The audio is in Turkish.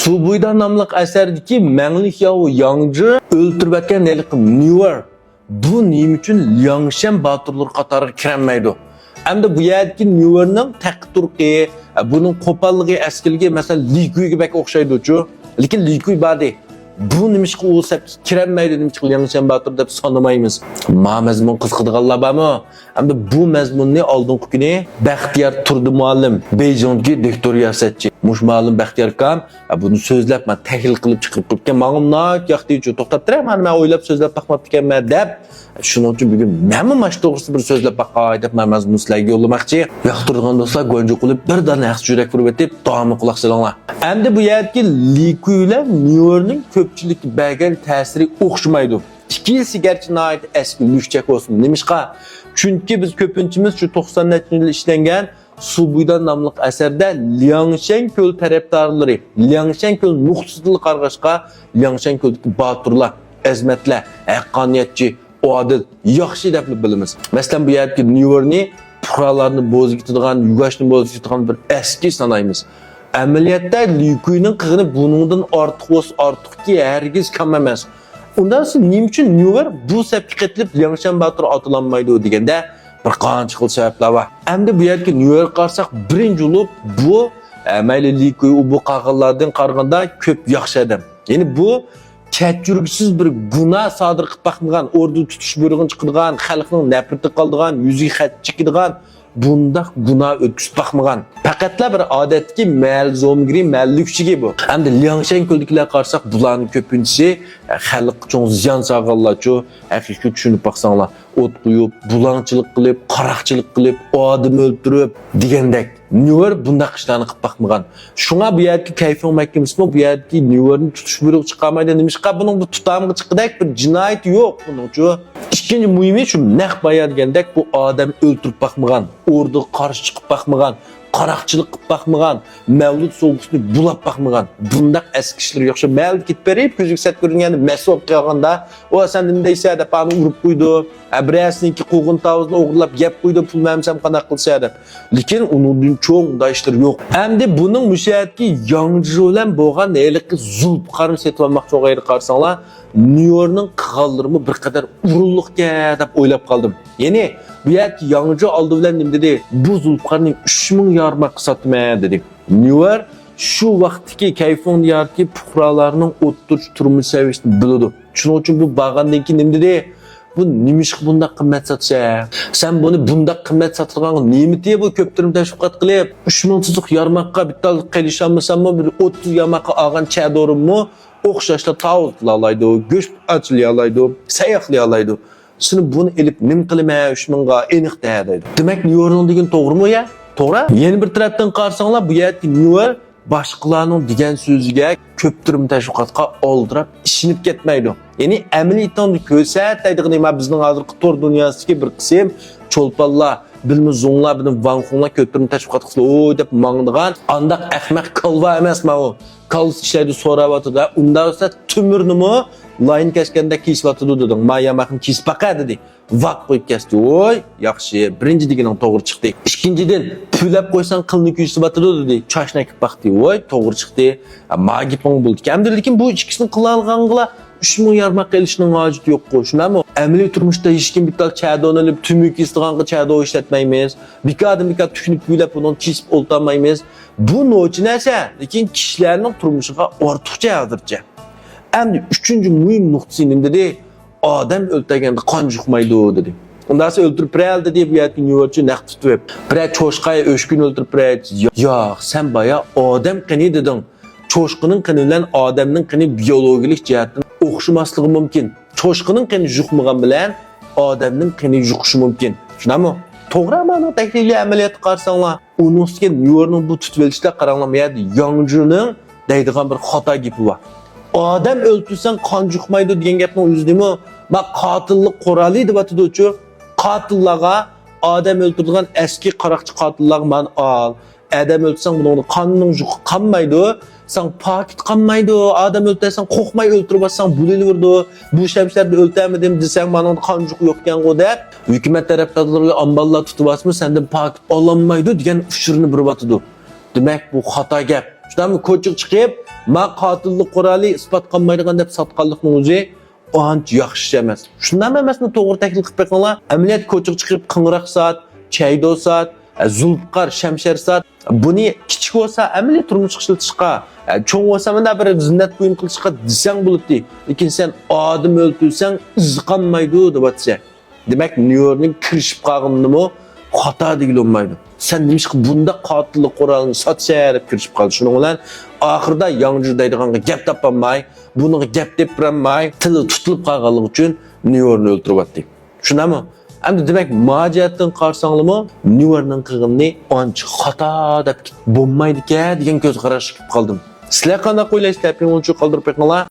Subuyda namlıq əsərdəki mənlik yahu Yangzı öldürüb etken Newer. Bu neyim üçün Liangshan batırlar qatarı kirənməydi. Hem de bu yerdeki Newer'nin təqturqi, bunun qopallığı, əskilgi, mesela Li Kui'ye bək oxşaydı uçu. Lakin Li Kui badi. Bu nimişki olsa kirənməydi, nimişki Liangshan batır deb sanımayımız. Ma məzmun qızqıdığanlar barmı? Hem de bu məzmunni aldığın günü Bəxtiyar Turdi müəllim, Beyjing'deki doktor yasetçi. Muş malum Bəxtiyar kam, bunu sözləb, mən təhlil qılıb çıxıb qılıb, mağım nak yaxdı üçün toxtatdırayım, mən oylab sözləb baxmaq dikən mən dəb. Şunun üçün bugün məmin maç doğrusu bir sözləb baxay deyib, mən məzmun sizlərə yollamakçı. Yaxtırdığın dostlar, Gonca qılıb, bir dana yaxşı jürək vurub etib, davamı qulaq salınlar. Hem de bu yerdeki Li Kui ile Newer'nin köpçülük bəgən təsiri oxşumaydı. İkisi gerçi ait eski müşçek olsun demişqa. Çünkü biz köpünçümüz şu 90'lı yıl işlengen Subuyda namlıq əsərdə Liangshan köl tərəfdarları, Liangshan köl muxsusluq qarğaşqa, Liangshan köldəki batırlar, əzmətlər, həqqaniyyətçi, adil, yaxşı dəfli bilimiz. Məsələn, bu yerdəki Newer'ni puqralarını bozuk tutulan, yugaşını bozuk tutulan bir eski sanayımız. Əməliyyatda Li Kui'nin qığını bunundan artıq ki, hərgiz kam emas. Ondan sonra neyim üçün Newer bu səbki qetilib Liangshan batırı atılanmaydı degəndə bir qancha xil sebepler var. Hem de bu yerki New York qarsak birinci olup bu mayli Li Kui bu qağıllardan qarğanda köp yaxşı adam. Yani bu kətjürgüsüz bir günah sadır qılıb baxmıgan, ordu tutuş buyruğun çıqıdığan, xalqның nəfrəti qaldığan, yüzü xət çikidigan bundaq günah ötküsüb baxmıgan. Faqatla bir adətki məl zomgiri, məllükçigi bu. Hem de Liangshan köldikiler qarsak buların köpüncüsü xalq üçün ziyan sağallarçı, həqiqi düşünüb baxsanlar. Ot qoyub, bulançılıq qılıb, qaraqçılıq qılıb, o adımı öldürüb degəndək. Newer bundaq işlərini qılıb baxmıgan. Şuna bu yerdeki keyfin məhkəməsi bu yerdeki Newer'nin tutuş buyruğu çıxamaydı. Demişqa bunun bu tutamı çıxıdak bir cinayet yok bunun üçün. İkinci mühimi şu nəq bayar degəndək bu adamı öldürüb baxmıgan, orada qarşı çıxıb baxmıgan, qaraqçılıq qılıb baxmıgan, Mevlud soğusunu bulab baxmıgan. Bundaq əski işlər yoxsa Mevlud git berib gözük sət görüngəndə məsəl qılğanda o sən indəysə də bana urub qoydu. Əbrəsininki qoğun tavuzunu oğurlab yep qoydu, pul məmsəm qanaq qılsa da. Lakin onun çox da işlər yox. Həm də bunun müşahidəki Yangzı ilə bolğan nəyilik zulp qarın setib almaq çox ayrı qarsanlar, Newer'nin qığallarımı bir qədər urulluq deb oylab qaldım. Yəni bu yerki Yangzı aldı bilen nim dedi, bu zulpqarının 3000 yarmaq satmaya dedi. Newer şu vaxtki keyfin diyarki puqralarının oturuş turmuş seviyesini bildi. Şunun için bu bağandaki nim dedi, bu nimiş bunda qimmat satsa, sen bunu bunda qimmat satılgan nimeti bu köptürüm təşviqat qilib, 3000 tuzuq yarmaqqa bital qilişanmısanmı bir 30 yarmaqqa alğan çədorummu oxşaşla tavuzlalaydı, göç açılayalaydı, sayaqlayalaydı. Şimdi bunu elip nim qilmaya 3000'ga eniq deyədi. Demek Newer'nin degen doğru mu ya? Doğru. Yeni bir taraftan qarsanlar bu yerki Newer başqalarının degen sözüge köptürüm təşviqatqa aldırab işinib ketmeydi. Yani əməliyyatdan görsətdiydiğini bizning hazırki tor dünyasındaki bir qism çolpallar, bilmiz zonlar, bilmiz vanxonlar köptürüm təşviqat qısılı oy deb mağındıgan andaq əxmək kalva emas ma o. Kalvız işləydi soravatı da, unda olsa tümürünü mü layın kəskəndə kesvatıdı dedin. Ma yamakını kesip baqa dedi. Vaq qoyub kəsdi. Oy, yaxşı. Birinci deginin doğru çıxdı. İkinciden püləb qoysan qılını kesvatıdı dedi. Çaşına ekip baxdı. Oy, doğru çıxdı. Ma gipon buldu. Hem dedi ki bu ikisini qılalğanğıla 3000 yarmaq gəlişinin acıdı yok qoşuna mı? Əmli turmuşda hiç kim bital çədə onu tümük istiğanğı çədə o işletməyimiz. Bir kadın tükünüp güləb onu kesip oltamayımız. Bu noçu nəsə? Lakin kişilərinin turmuşuğa ortuqca yağdırca. Hem de üçüncü mühim noktasının dedi, adam öldürgende kan çıkmaydı dedi. Ondan sonra öldürüp reyal dedi, bu yerdeki Newer'cü nəq tutup. Bir çoşqaya öşkün öldürüp reyal. Ya sen baya adam qini dedin. Çoşqının qiniyle adamın qini biyologik cihetten oxşumaslığı mümkün. Çoşqının qini juqmıgan bilen adamın qini juqışı mümkün. Şuna mı? Doğru ama təhlili əməliyyatı qarsanlar. Onun üstüne Newer'nin bu tutvelişdə qaranlamaydı. Yangzı'nın deydiğen bir hata gibi var. Adam öldürsen kan çıkmaydı diyen gapning o'zidimi? Ma qatillik qoralıydı batıdı uçu. Qatillarga adam öldürdiğen eski qaraqçı qatillarga man al. Adam öldürsen bunu kanının juqı qanmaydı. Sen pakit qanmaydı. Adam öldürsen qoqmay öldürüp atsan buliverdi. Bu şemşlerde öldürmedim desen manın kan juqı yokken o dep. Hükümet taraftarları amballar tutup atmış senden pakit alanmaydı diyen uşurunu bir batıdı. Demek bu hata gap. Şundan mı koçuk çıkıp Ma qotillik quroli isbot qilmaydigan deb sotqanlikning o'zi ancha yaxshi emas. Shundan emasmi to'g'ri taklif qilib qo'yinglar. Amaliyot ko'chiq chiqib qing'roq soat, chaydo soat, zulqar, shamshar soat buni kichik bo'lsa amaliyot turmush ishlatishga, cho'ng bo'lsa mana bir zinnat buyum qilishga desang bo'ladi. Lekin sen odam o'ltirsang iz qolmaydi deb aytsa. Demak, New Yorkning kirishib qolganini xato degil olmaydi. Sen nimishki bunda qotillik qurolini sotsa deb kirishib qoldi. Shuning bilan oxirida Yangju deydiganga gap topolmay, buniga gap deb bermay, tili tutilib qolganligi uchun New Yorkni o'ltiryapti. Shunami? Endi demak, majatdan qarsanglarmi, New Yorkning qilganini ancha xato deb bo'lmaydi-ku degan ko'z qarash qilib qoldim. Sizlar qanday o'ylaysizlar? Ping'unchi qoldirib qo'yinglar.